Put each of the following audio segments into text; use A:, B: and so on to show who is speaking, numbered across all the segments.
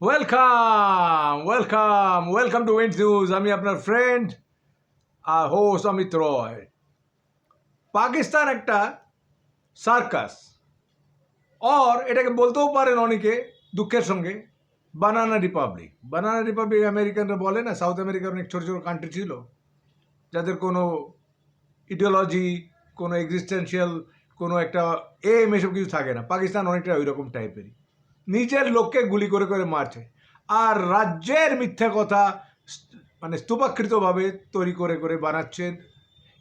A: Welcome to wind news. আমি আপনার friend আর host Amit রয়। পাকিস্তান একটা সার্কাস, এটাকে বলতেও পারেন অনেকে দুঃখের সঙ্গে বানানা রিপাবলিক আমেরিকানরা বলে না, সাউথ আমেরিকার অনেক ছোটো ছোটো কান্ট্রি ছিল যাদের কোনো ইডিওলজি, কোনো এক্সিস্টেন্সিয়াল, কোনো একটা এসব কিছু থাকে না। পাকিস্তান অনেকটা ওই রকম টাইপেরই, নিজের লোককে গুলি করে করে মারছে আর রাজ্যের মিথ্যা কথা মানে স্তূপাকৃতভাবে তৈরি করে করে বানাচ্ছে।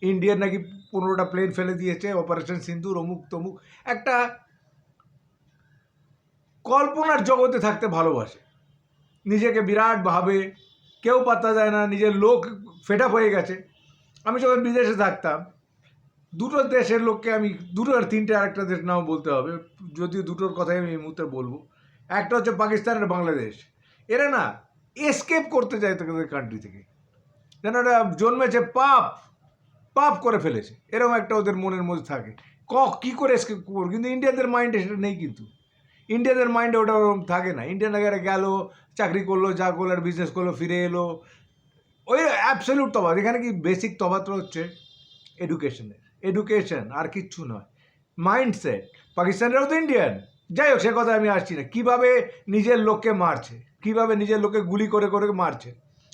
A: ইন্ডিয়ার নাকি 15টা প্লেন ফেলে দিয়েছে, অপারেশন সিন্দুর, অমুক তমুক। একটা কল্পনার জগতে থাকতে ভালোবাসে, নিজেকে বিরাট ভাবে, কেউ পাত্তা দেয় না, নিজের লোক ফেড আপ হয়ে গেছে। আমি যখন বিদেশে থাকতাম, দুটো দেশের লোককে আমি দুটো আর তিনটে আরেকটা দেশ নাও বলতে হবে, যদিও দুটোর কথাই আমি এই মুহূর্তে বলবো। একটা হচ্ছে পাকিস্তান আর বাংলাদেশ। এরা না এসকেপ করতে চায় তাদের কান্ট্রি থেকে, যেন ওরা জন্মেছে পাপ করে ফেলেছে, এরকম একটা ওদের মনের মধ্যে থাকে। কী করে এসকেপ করবো, কিন্তু ইন্ডিয়াদের মাইন্ডে সেটা নেই। কিন্তু ইন্ডিয়াদের মাইন্ডে ওটা ওরকম থাকে না। ইন্ডিয়ান আগে গেলো, চাকরি করলো, যা করলো, আর বিজনেস করলো, ফিরে এলো। ওই অ্যাবসলিউট তফাৎ। এখানে কি বেসিক তফাৎ হচ্ছে এডুকেশন, আর কিচ্ছু নয়, মাইন্ডসেট। পাকিস্তানেরাও তো ইন্ডিয়ান, যাই হোক সে কথা আমি আসছি না। কীভাবে নিজের লোককে মারছে, কীভাবে নিজের লোককে গুলি করে করে মারছে।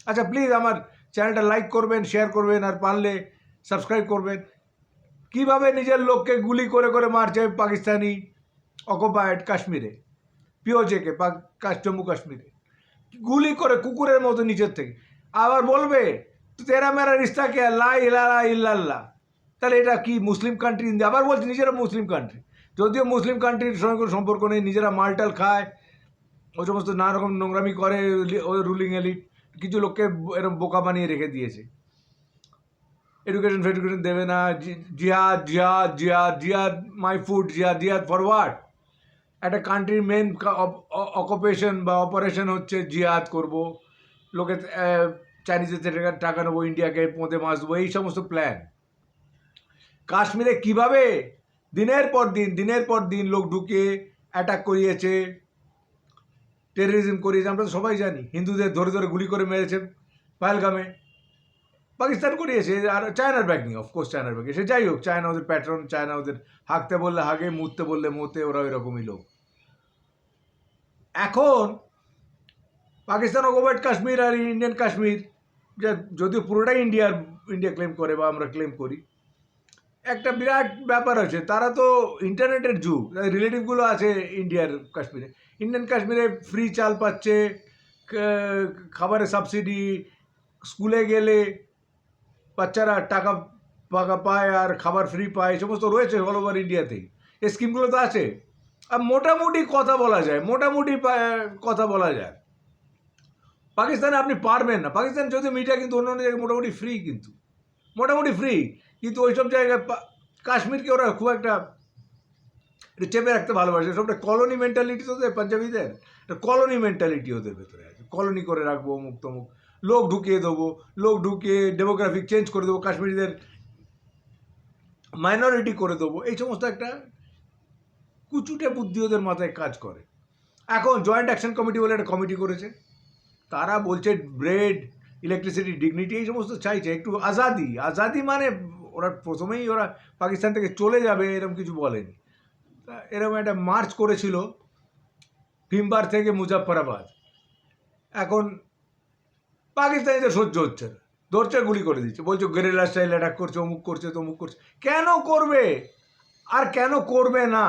A: আচ্ছা প্লিজ আমার চ্যানেলটা লাইক করবেন, শেয়ার করবেন, আর পারলে সাবস্ক্রাইব করবেন। কীভাবে নিজের লোককে গুলি করে করে মারছে পাকিস্তানি অকুপায়েড কাশ্মীরে, পিওজেকে, জম্মু কাশ্মীরে গুলি করে কুকুরের মতো নিচের থেকে। আবার বলবে তেরা মেরা রিস্তা কে লা ইলাহা ইল্লাল্লাহ। তাহলে এটা কি মুসলিম কান্ট্রি? আবার বলছে নিজেরা মুসলিম কান্ট্রি, যদিও মুসলিম কান্ট্রির সঙ্গে কোনো সম্পর্ক নেই। নিজেরা মালটাল খায়, ওই সমস্ত নানা রকম নোংরামি করে ওই রুলিং এলিট। কিছু লোককে এরকম বোকা বানিয়ে রেখে দিয়েছে। এডুকেশন ফেডুকেশন দেবে না, জিহাদ জিহাদ জিহাদ জিহাদ মাই ফুড, জিহাদ ফরওয়ার্ড। একটা কান্ট্রির মেন অকুপেশন বা অপারেশন হচ্ছে জিহাদ করব, লোকে চাইনিজের টাকা নেবো, ইন্ডিয়াকে পোঁতে মাছ দেবো, এই সমস্ত প্ল্যান। কাশ্মীরে কিভাবে দিনের পর দিন লোক ঢুকে অ্যাটাক করিয়েছে, টেররিজম করিয়েছে, আমরা তো সবাই জানি। হিন্দুদের ধরে ধরে গুলি করে মেরেছে পাহেলগামে, পাকিস্তান করিয়েছে। আর চায়নার ব্যাকিং, অফকোর্স চায়নার ব্যাকিং। সে যাই হোক, চায়না ওদের প্যাট্রন, চায়না ওদের হাঁকতে বললে হাগে, মুততে বললে মোতে, ওরা ওই রকমই লোক। এখন পাকিস্তান অকুপাইড কাশ্মীর আর ইন্ডিয়ান কাশ্মীর, যা যদিও পুরোটাই ইন্ডিয়া ক্লেম করে বা আমরা ক্লেম করি, একটা বিরাট ব্যাপার আছে। তারা তো ইন্টারনেটের যুগ, রিলেটিভগুলো আছে ইন্ডিয়ান কাশ্মীরে ফ্রি চাল পাচ্ছে, খাবারের সাবসিডি, স্কুলে গেলে বাচ্চারা টাকা পায় আর খাবার ফ্রি পায়, এই সমস্ত রয়েছে অল ওভার ইন্ডিয়াতেই। এই স্কিমগুলো তো আছে। আর মোটামুটি কথা বলা যায় পাকিস্তানে আপনি পারবেন না। পাকিস্তান যদি মিডিয়া কিন্তু অন্য জায়গায় মোটামুটি ফ্রি, কিন্তু ওইসব জায়গায় কাশ্মীরকে ওরা খুব একটা চেপে রাখতে ভালোবাসে। সবটা কলোনি মেন্টালিটি তো পাঞ্জাবিদের, একটা কলোনি মেন্টালিটি ওদের ভেতরে আছে। কলোনি করে রাখবো, অমুক তমুক, লোক ঢুকিয়ে ডেমোগ্রাফিক চেঞ্জ করে দেবো, কাশ্মীরিদের মাইনরিটি করে দেবো, এই সমস্ত একটা কুচুটে বুদ্ধি ওদের মাথায় কাজ করে। এখন জয়েন্ট অ্যাকশন কমিটি বলে একটা কমিটি করেছে, তারা বলছে ব্রেড, ইলেকট্রিসিটি, ডিগনিটি, এই সমস্ত চাইছে। একটু আজাদি মানে ওরা প্রথমেই ওরা পাকিস্তান থেকে চলে যাবে এরকম কিছু বলেনি। এরকম একটা মার্চ করেছিল ভীমবার থেকে মুজাফফরাবাদ। এখন পাকিস্তানিদের সহ্য হচ্ছে না, ধরছে, গুলি করে দিচ্ছে, বলছে গেরিলা স্টাইল অ্যাটাক করছে, অমুক করছে তমুক করছে। কেন করবে আর কেন করবে না?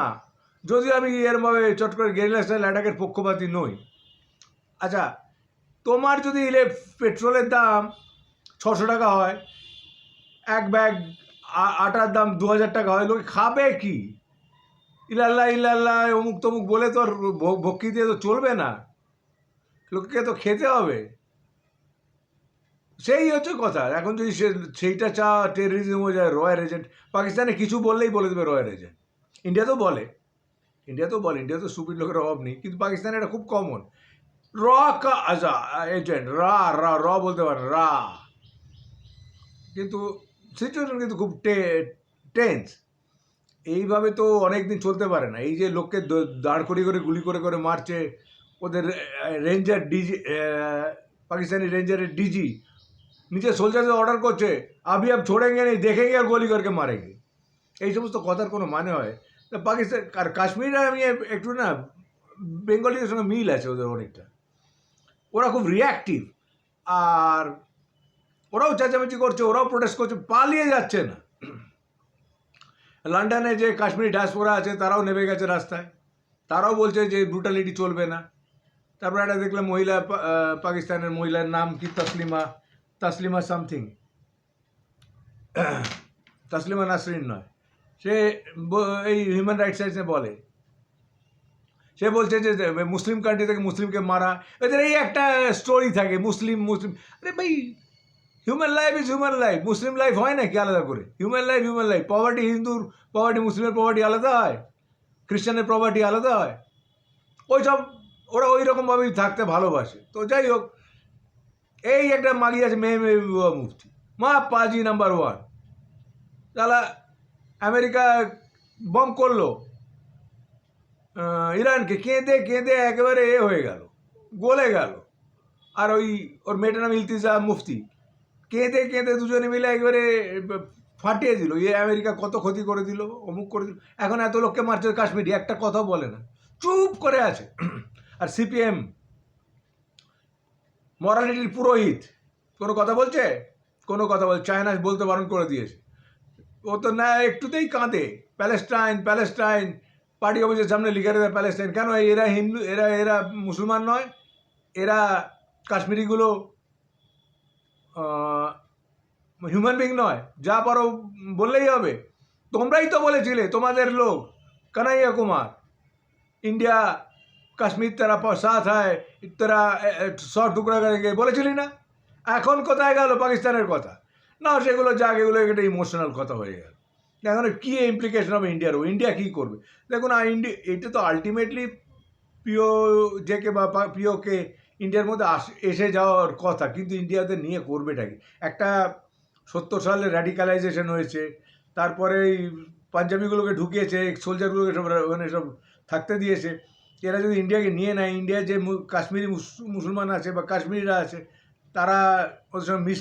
A: যদিও আমি এরভাবে চট করে গেরিলা স্টাইল অ্যাটাকের পক্ষপাতী নই। আচ্ছা, তোমার যদি পেট্রোলের দাম 600 টাকা হয়, এক ব্যাগ আটার দাম 2000 টাকা হয়, লোকে খাবে কি? ইল্লাল্লাহ অমুক তমুক বলে তো আর ভক্তি দিয়ে তো চলবে না, লোককে তো খেতে হবে। সেই হচ্ছে কথা। এখন যদি সেইটা টেররিজম হয়ে যায়, রয়্যাল এজেন্ট, পাকিস্তানে কিছু বললেই বলে দেবে রয়্যাল এজেন্ট। ইন্ডিয়া তো সুপির লোকের অভাব নেই, কিন্তু পাকিস্তানে এটা খুব কমন। এজেন্ট র বলতে পারে কিন্তু সিচুয়েশন কিন্তু খুব টেন্স। এইভাবে তো অনেক দিন চলতে পারে না। এই যে লোককে দাঁড় করিয়ে করে গুলি করে করে মারছে, ওদের রেঞ্জার ডিজি, পাকিস্তানি রেঞ্জারের ডিজি নিচে সোলজারদের অর্ডার করছে, আবি আব ছোড়েঙ্গে নেই, দেখেঙ্গে আর গুলি করকে মারেঙ্গে। এই সমস্ত কথার কোনো মানে হয়? পাকিস্তান আর কাশ্মীরে আমি একটু না বেঙ্গলিদের সঙ্গে মিল আছে ওদের অনেকটা। ওরা খুব রিয়াক্টিভ, আর ওরাও চেঁচামেচি করছে, ওরাও প্রোটেস্ট করছে, পালিয়ে যাচ্ছে না। লন্ডনে যে কাশ্মীরি ডায়াসপোরা আছে তারাও নেমে গেছে রাস্তায়, তারাও বলছে যে ব্রুটালিটি চলবে না। তারপরে একটা দেখলাম মহিলা, পাকিস্তানের মহিলার নাম কি, তসলিমা সামথিং, তসলিমা নাসরিন নয়, সে এই হিউম্যান রাইটস সাইটসে বলে, সে বলছে যে মুসলিম কান্ট্রি থেকে মুসলিমকে মারা, এদের এই একটা স্টোরি থাকে, মুসলিম। আরে ভাই, human life is human life, Muslim life হয় না কি আলাদা করে? Human life human life. Poverty, হিন্দুর পভার্টি, মুসলিমের পভার্টি আলাদা হয়, খ্রিস্টানের পভার্টি আলাদা হয়। ওইসব ওরা ওই রকমভাবেই থাকতে ভালোবাসে। তো যাই হোক, এই একটা মাগি আছে মেহবুবা মুফতি, মা পাজি নাম্বার 1। তাহলে আমেরিকা বম করলো ইরানকে, কেঁদে কেঁদে একেবারে হয়ে গেল, গলে গেল। আর ওর মেয়েটার নাম ইলতিজা মুফতি, কেঁদে কেঁদে দুজনে মিলে একেবারে ফাটিয়ে দিল, আমেরিকা কত ক্ষতি করে দিল, অমুক করে দিল। এখন এত লোককে মারছে কাশ্মীরি, একটা কথা বলে না, চুপ করে আছে। আর সিপিএম মরালিটির পুরোহিত কোনো কথা বলছে? কোনো কথা বলছে? চায়না বলতে বারণ করে দিয়েছে। ও তো না একটুতেই কাঁদে, প্যালেস্টাইন প্যালেস্টাইন, পার্টি অফিসের সামনে লিখে দেয় প্যালেস্টাইন। কেন? এরা হিন্দু, এরা মুসলমান নয়, এরা কাশ্মীরিগুলো হিউম্যান বিং নয়? যা পারো বললেই হবে। তোমরাই তো বলেছিলে, তোমাদের লোক কানাইয়া কুমার, ইন্ডিয়া কাশ্মীর তেরা সাথ হয়, তেরা 100 টুকরা করেঙ্গে, বলেছিলি না? এখন কোথায় গেল পাকিস্তানের কথা? না, সেগুলো যাক, এগুলো একটা ইমোশনাল কথা হয়ে গেল। এখন কী ইমপ্লিকেশন হবে ইন্ডিয়ার? ইন্ডিয়া কী করবে? দেখুন, এটা তো আলটিমেটলি পিও জেকে বা পিওকে ইন্ডিয়ার মধ্যে এসে যাওয়ার কথা, কিন্তু ইন্ডিয়াতে নিয়ে করবেটা কি? একটা 70 সালে র্যাডিকালাইজেশন হয়েছে, তারপরে এই পাঞ্জাবিগুলোকে ঢুকিয়েছে, সোলজারগুলোকে সব মানে সব থাকতে দিয়েছে। এরা যদি ইন্ডিয়াকে নিয়ে নেয়, ইন্ডিয়ার যে কাশ্মীরি মুসলমান আছে বা কাশ্মীরিরা আছে, তারা ওদের সঙ্গে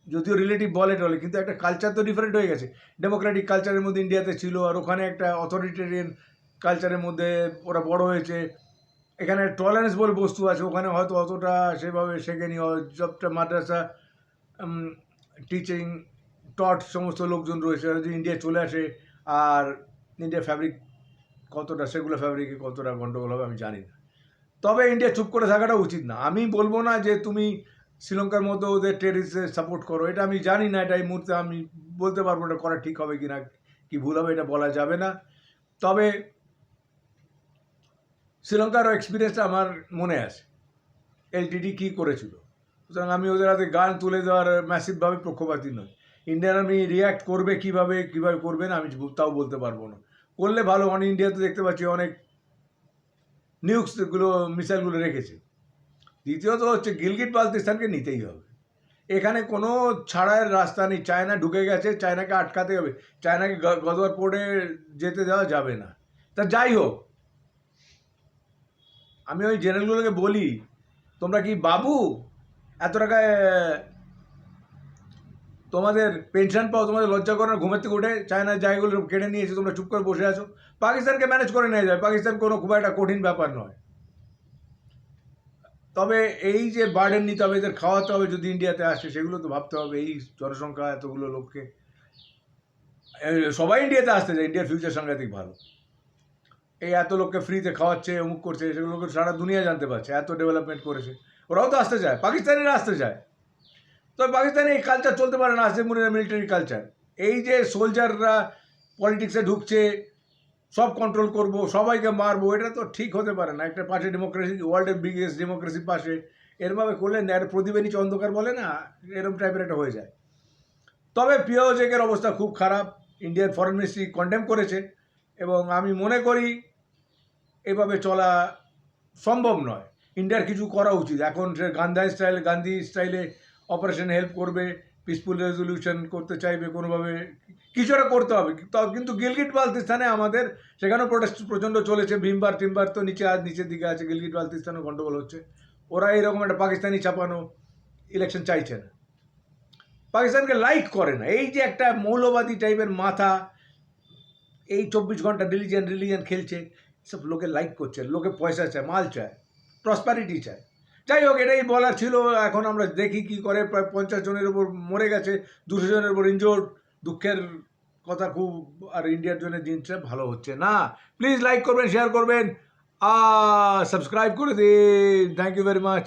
A: যদিও রিলেটিভ বলে টলে, কিন্তু একটা কালচার তো ডিফারেন্ট হয়ে গেছে। ডেমোক্রেটিক কালচারের মধ্যে ইন্ডিয়াতে ছিল, আর ওখানে একটা অথরিটেরিয়ান কালচারের মধ্যে ওরা বড় হয়েছে। এখানে টলারেন্স বলে বস্তু আছে, ওখানে হয়তো অতটা সেভাবে শেখেনি। সবটা মাদ্রাসা টিচিং টট সমস্ত লোকজন রয়েছে। যদি ইন্ডিয়া চলে আসে, আর ইন্ডিয়া ফ্যাব্রিক কতটা, সেগুলো ফ্যাব্রিকে কতটা গণ্ডগোল হবে আমি জানি না। তবে ইন্ডিয়া চুপ করে থাকাটা উচিত না। আমি বলবো না যে তুমি শ্রীলঙ্কার মতো ওদের টেরিস্টদের সাপোর্ট করো, এটা আমি জানি না, এটা এই মুহূর্তে আমি বলতে পারবো এটা করা ঠিক হবে কি না, কি ভুল হবে এটা বলা যাবে না। তবে শ্রীলঙ্কার এক্সপিরিয়েন্সটা আমার মনে আছে, এলটিটি কী করেছিল। সুতরাং আমি ওদের হাতে গান তুলে দেওয়ার ম্যাসিভভাবে পক্ষপাতী নয়। ইন্ডিয়ান আর্মি রিয়্যাক্ট করবে কীভাবে করবে না আমি তাও বলতে পারবো না। করলে ভালো। ইন্ডিয়াতে দেখতে পাচ্ছি অনেক নিউক্সগুলো, মিসাইলগুলো রেখেছে। দ্বিতীয়ত হচ্ছে গিলগিট বালতিস্তানকে নিতেই হবে, এখানে কোনো ছাড়ার রাস্তা নেই। চায়না ঢুকে গেছে, চায়নাকে আটকাতে হবে, চায়নাকে গদর পোর্টে যেতে দেওয়া যাবে না। তা যাই হোক, আমি ওই জেনারেলগুলোকে বলি, তোমরা কি বাবু? এত টাকায় তোমাদের পেনশন পাও, তোমাদের লজ্জা করে না? ঘুমের থেকে উঠে চায়নার জায়গাগুলো কেড়ে নিয়েছে, তোমরা চুপ করে বসে আছো। পাকিস্তানকে ম্যানেজ করে নিয়ে যাবে, পাকিস্তান কোনো খুব একটা কঠিন ব্যাপার নয়। তবে এই যে বার্ডেন নিতে হবে, এদের খাওয়াতে হবে যদি ইন্ডিয়াতে আসে, সেগুলো তো ভাবতে হবে। এই জনসংখ্যা এতগুলো লোককে, সবাই ইন্ডিয়াতে আসতে চায়, ইন্ডিয়ার ফিউচার সাংঘাতিক ভালো। এই এত লোককে ফ্রিতে খাওয়াচ্ছে, অমুক করছে, সেগুলোকে সারা দুনিয়া জানতে পারছে, এত ডেভেলপমেন্ট করেছে। ওরাও তো আসতে চায়, পাকিস্তানিরা আসতে চায়। তবে পাকিস্তানে এই কালচার চলতে পারে না, আসে মিলিটারি কালচার। এই যে সোলজাররা পলিটিক্সে ঢুকছে, সব কন্ট্রোল করব, সবাইকে মারবো, এটা তো ঠিক হতে পারে না। একটা পাশে ডেমোক্রেসি, ওয়ার্ল্ডের বিগেস্ট ডেমোক্রেসির পাশে এরভাবে করলে প্রদীপে নিচে অন্ধকার বলে না, এরকম টাইপের একটা হয়ে যায়। তবে পিওজেকের অবস্থা খুব খারাপ, ইন্ডিয়ান ফরেন মিনিস্ট্রি কন্ডেম করেছে, এবং আমি মনে করি এভাবে চলা সম্ভব নয়। ইন্ডিয়ার কিছু করা উচিত। এখন সে গান্ধী স্টাইলে অপারেশন হেল্প করবে, পিসফুল রেজলিউশন করতে চাইবে কোনোভাবে, কিছু একটা করতে হবে। কিন্তু গিলগিট বালতিস্তানে আমাদের সেখানেও প্রোটেস্ট প্রচণ্ড চলেছে, ভীমবার টিমবার তো নিচের দিকে আছে, গিলগিট বালতিস্তানেও গণ্ডগোল হচ্ছে। ওরা এরকম একটা পাকিস্তানি ছাপানো ইলেকশন চাইছে না, পাকিস্তানকে লাইক করে না। এই যে একটা মৌলবাদী টাইপের মাথা এই 24 ঘন্টা রিলিজিয়ান খেলছে, সব লোকে লাইক করছে, লোকে পয়সা চায়, মাল চায়, প্রসপারিটি চায়। যাই হোক, এটাই বলার ছিল। এখন আমরা দেখি কি করে। প্রায় 50 জনের উপর মরে গেছে, 200 জনের উপর ইনজোর্ড, দুঃখের কথা খুব। আর ইন্ডিয়ার জন্য জিনিসটা ভালো হচ্ছে না। প্লিজ লাইক করবেন, শেয়ার করবেন, সাবস্ক্রাইব করে দিন। Thank you very much.